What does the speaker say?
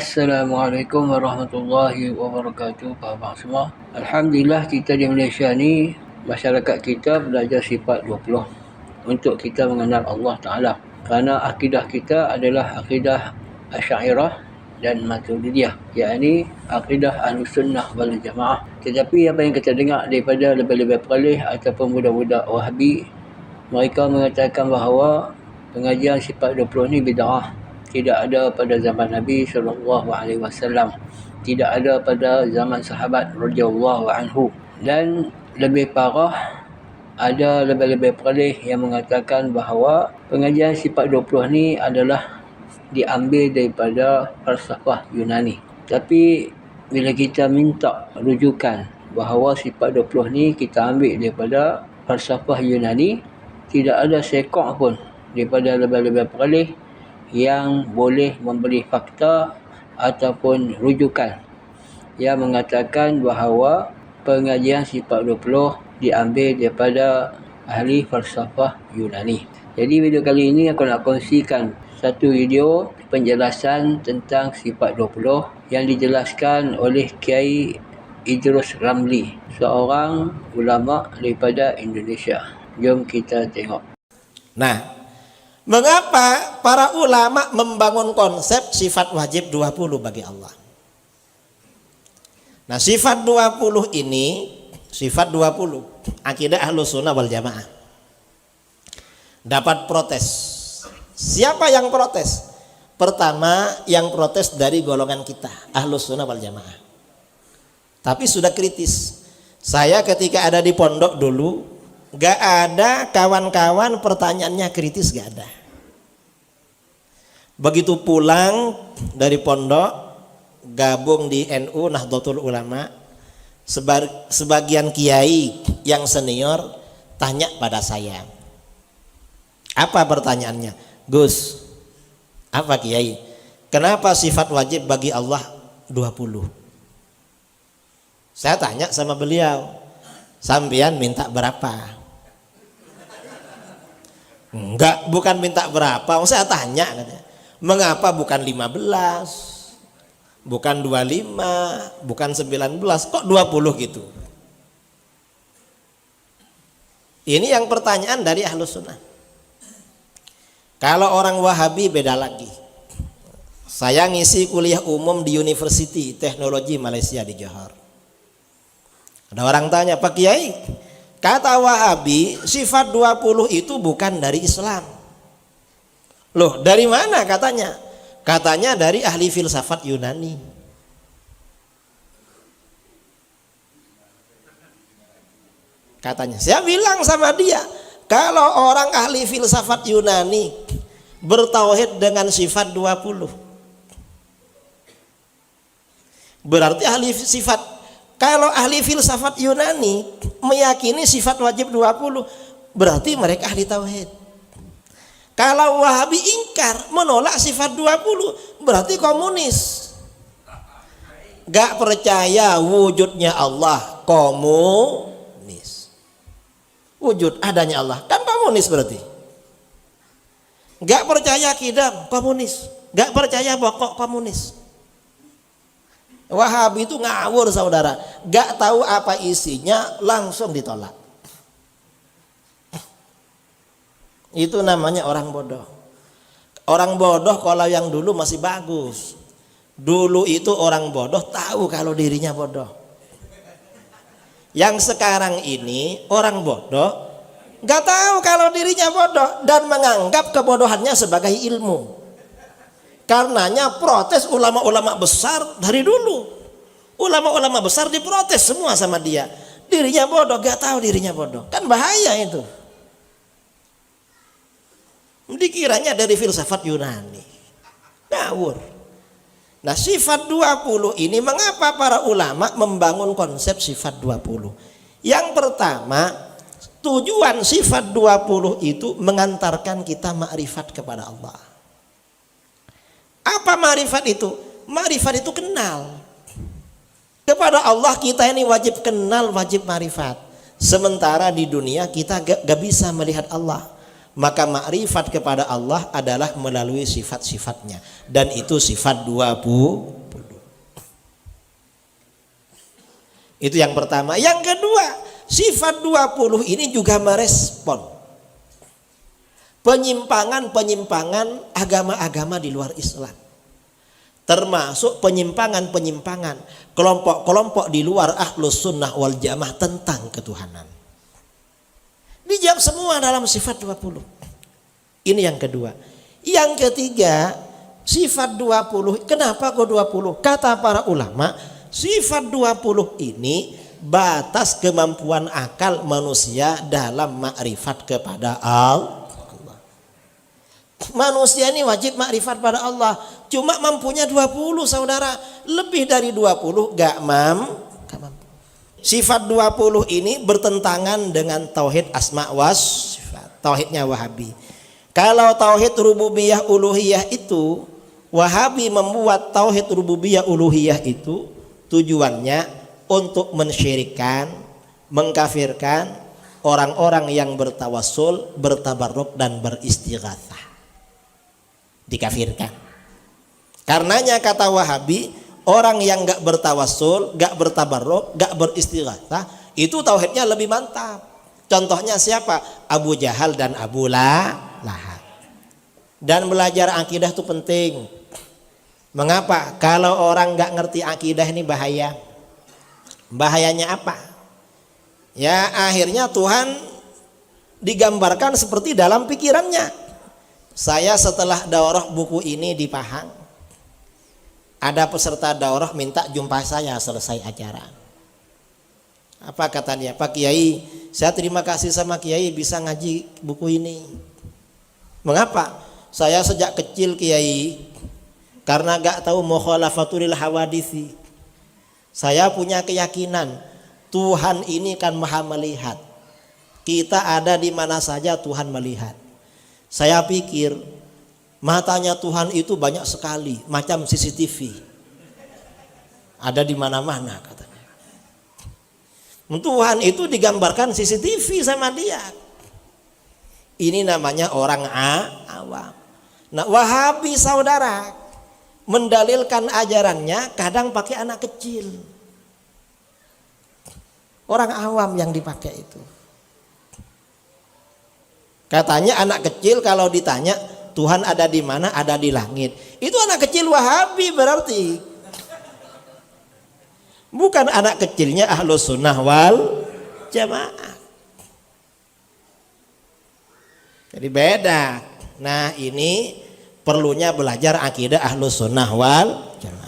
Assalamualaikum warahmatullahi wabarakatuh, Pak semua. Alhamdulillah kita di Malaysia ni, masyarakat kita belajar sifat 20 untuk kita mengenal Allah Ta'ala. Kerana akidah kita adalah akidah Asy'ariyah dan Maturidiyah, yakni akidah Ahlussunnah wal Jamaah. Tetapi apa yang kita dengar daripada lebih-lebih peralih ataupun budak-budak Wahabi, mereka mengatakan bahawa pengajian sifat 20 ni bid'ah. Tidak ada pada zaman Nabi SAW, tidak ada pada zaman sahabat radhiyallahu anhu, dan lebih parah, ada lebih-lebih peralih yang mengatakan bahawa pengajian sifat 20 ni adalah diambil daripada falsafah Yunani. Tapi bila kita minta rujukan bahawa sifat 20 ni kita ambil daripada falsafah Yunani, tidak ada sekok pun daripada lebih-lebih peralih yang boleh memberi fakta ataupun rujukan yang mengatakan bahawa pengajian sifat 20 diambil daripada ahli falsafah Yunani. Jadi video kali ini aku nak kongsikan satu video penjelasan tentang sifat 20 yang dijelaskan oleh Kiai Idrus Ramli, seorang ulama daripada Indonesia. Jom kita tengok. Nah, mengapa para ulama membangun konsep sifat wajib 20 bagi Allah? Nah, sifat 20 ini, sifat 20 akidah Ahlussunnah wal Jamaah dapat protes. Siapa yang protes? Pertama, yang protes dari golongan kita Ahlussunnah wal Jamaah. Tapi sudah kritis. Saya ketika ada di pondok dulu, gak ada kawan-kawan pertanyaannya kritis, gak ada. Begitu pulang dari pondok, gabung di NU Nahdlatul Ulama, sebagian kiai yang senior tanya pada saya. Apa pertanyaannya? Gus, apa kiai? Kenapa sifat wajib bagi Allah 20? Saya tanya sama beliau, sampean minta berapa? Enggak, bukan minta berapa. Saya tanya katanya, mengapa bukan 15, bukan 25, bukan 19, kok 20 gitu? Ini yang pertanyaan dari Ahlussunnah. Kalau orang Wahabi beda lagi. Saya ngisi kuliah umum di University Teknologi Malaysia di Johor. Ada orang tanya, Pak Kiai, kata Wahabi sifat 20 itu bukan dari Islam. Loh, dari mana katanya? Katanya dari ahli filsafat Yunani. Katanya, saya bilang sama dia, kalau orang ahli filsafat Yunani bertauhid dengan sifat 20, berarti ahli sifat. Kalau ahli filsafat Yunani meyakini sifat wajib 20, berarti mereka ahli tauhid. Kalau Wahabi ingkar, menolak sifat 20, berarti komunis. Gak percaya wujudnya Allah, komunis. Wujud adanya Allah, kan komunis berarti. Gak percaya kidam, komunis. Gak percaya pokok, komunis. Wahabi itu ngawur saudara, gak tahu apa isinya langsung ditolak. Itu namanya orang bodoh. Orang bodoh kalau yang dulu masih bagus. Dulu itu orang bodoh tahu kalau dirinya bodoh. Yang sekarang ini orang bodoh gak tahu kalau dirinya bodoh dan menganggap kebodohannya sebagai ilmu. Karenanya protes ulama-ulama besar dari dulu. Ulama-ulama besar diprotes semua sama dia. Dirinya bodoh, gak tahu dirinya bodoh. Kan bahaya itu. Dikiranya dari filsafat Yunani. Ngawur. Nah, sifat 20 ini mengapa para ulama membangun konsep sifat 20? Yang pertama, tujuan sifat 20 itu mengantarkan kita makrifat kepada Allah. Apa makrifat itu? Makrifat itu kenal. Kepada Allah kita ini wajib kenal, wajib makrifat. Sementara di dunia kita gak bisa melihat Allah. Maka makrifat kepada Allah adalah melalui sifat-sifatnya, dan itu sifat 20. Itu yang pertama. Yang kedua, sifat 20 ini juga merespon penyimpangan-penyimpangan agama-agama di luar Islam. Termasuk penyimpangan-penyimpangan kelompok-kelompok di luar Ahlus Sunnah wal Jamaah tentang ketuhanan. Dijawab semua dalam sifat 20. Ini yang kedua. Yang ketiga, sifat 20. Kenapa kok 20? Kata para ulama, sifat 20 ini batas kemampuan akal manusia dalam makrifat kepada Allah. Manusia ini wajib makrifat pada Allah. Cuma mampunya 20 saudara. Lebih dari 20 gak mampu. Sifat 20 ini bertentangan dengan tauhid asma was sifat. Tauhidnya Wahabi. Kalau tauhid rububiyah uluhiyah itu, Wahabi membuat tauhid rububiyah uluhiyah itu tujuannya untuk mensyirikkan, mengkafirkan orang-orang yang bertawassul, bertabarruk dan beristighatsah. Dikafirkan. Karenanya kata Wahabi, orang yang gak bertawassul, gak bertabarruk, gak beristighatsah, itu tauhidnya lebih mantap. Contohnya siapa? Abu Jahal dan Abu Lahab. Dan belajar akidah itu penting. Mengapa? Kalau orang gak ngerti akidah ini bahaya. Bahayanya apa? Ya akhirnya Tuhan digambarkan seperti dalam pikirannya. Saya setelah daurah buku ini di Pahang, ada peserta daurah minta jumpa saya selesai acara. Apa kata dia? Pak Kiai, saya terima kasih sama Kiai bisa ngaji buku ini. Mengapa? Saya sejak kecil Kiai, karena gak tahu mukhalafatul hawadisi, saya punya keyakinan Tuhan ini kan maha melihat. Kita ada di mana saja Tuhan melihat. Saya pikir matanya Tuhan itu banyak sekali, macam CCTV. Ada di mana-mana katanya. Tuhan itu digambarkan CCTV sama dia. Ini namanya orang awam. Nah, Wahabi saudara mendalilkan ajarannya kadang pakai anak kecil. Orang awam yang dipakai itu. Katanya anak kecil kalau ditanya Tuhan ada di mana? Ada di langit. Itu anak kecil Wahabi berarti. Bukan anak kecilnya Ahlus Sunnah wal Jamaah. Jadi beda. Nah ini perlunya belajar akidah Ahlus Sunnah wal Jamaah.